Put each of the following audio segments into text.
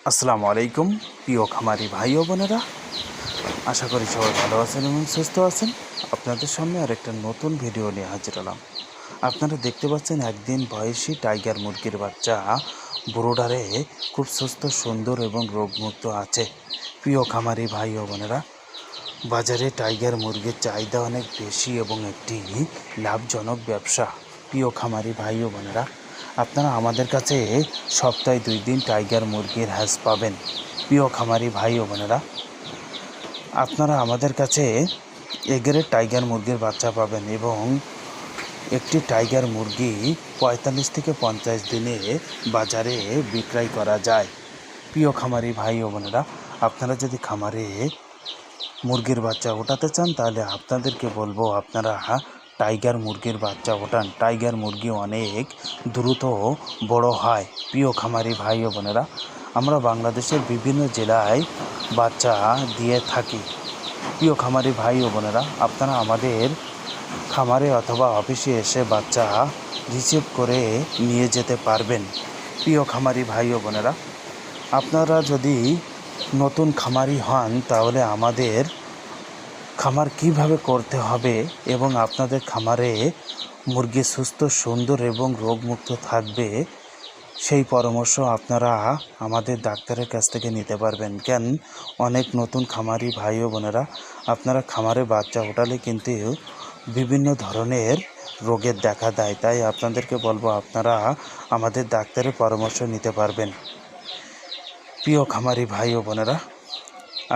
আসসালামু আলাইকুম প্রিয় খামারি ভাই ও বোনেরা, আশা করি সবাই ভালো আছেন এবং সুস্থ আছেন। আপনাদের সামনে আরেকটা নতুন ভিডিও নিয়ে হাজির হলাম। আপনারা দেখতে পাচ্ছেন একদিন বয়সী টাইগার মুরগির বাচ্চা ব্রোডারে খুব সুস্থ, সুন্দর এবং রোগমুক্ত আছে। প্রিয় খামারি ভাই ও বোনেরা, বাজারে টাইগার মুরগির চাহিদা অনেক বেশি এবং একটি লাভজনক ব্যবসা। প্রিয় খামারি ভাই ও বোনেরা, আপনারা আমাদের কাছে সপ্তাহে 2 দিন টাইগার মুরগির হ্যাঁস পাবেন। প্রিয় খামারি ভাই ও বোনেরা, আপনারা আমাদের কাছে এগের টাইগার মুরগির বাচ্চা পাবেন এবং একটি টাইগার মুরগি 45 থেকে 50 দিনে বাজারে বিক্রয় করা যায়। প্রিয় খামারি ভাই ও বোনেরা, আপনারা যদি খামারে মুরগির বাচ্চা ওঠাতে চান তাহলে আপনাদেরকে বলবো আপনারা টাইগার মুরগির বাচ্চা ওঠান। টাইগার মুরগি অনেক দ্রুত বড় হয়। প্রিয় খামারি ভাই ও বোনেরা, আমরা বাংলাদেশের বিভিন্ন জেলায় বাচ্চা দিয়ে থাকি। প্রিয় খামারি ভাই ও বোনেরা, আপনারা আমাদের খামারে অথবা অফিসে এসে বাচ্চা রিসিভ করে নিয়ে যেতে পারবেন। প্রিয় খামারি ভাই ও বোনেরা, আপনারা যদি নতুন খামারি হন তাহলে আমাদের খামার কিভাবে করতে হবে এবং আপনাদের খামারে মুরগি সুস্থ, সুন্দর এবং রোগমুক্ত থাকবে সেই পরামর্শ আপনারা আমাদের ডাক্তারের কাছ থেকে নিতে পারবেন। কেন, অনেক নতুন খামারি ভাই ও বোনেরা, আপনারা খামারে বাচ্চা ওঠালে কিন্তু বিভিন্ন ধরনের রোগের দেখা দেয়। তাই আপনাদেরকে বলবো আপনারা আমাদের ডাক্তারের পরামর্শ নিতে পারবেন। প্রিয় খামারি ভাই ও বোনেরা,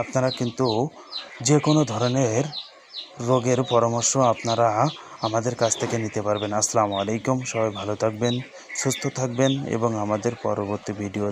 আপনারা কিন্তু যে কোনো ধরনের রোগের পরামর্শ আপনারা আমাদের কাছ থেকে নিতে পারবেন। আসসালামু আলাইকুম, সবাই ভালো থাকবেন, সুস্থ থাকবেন এবং আমাদের পরবর্তী ভিডিও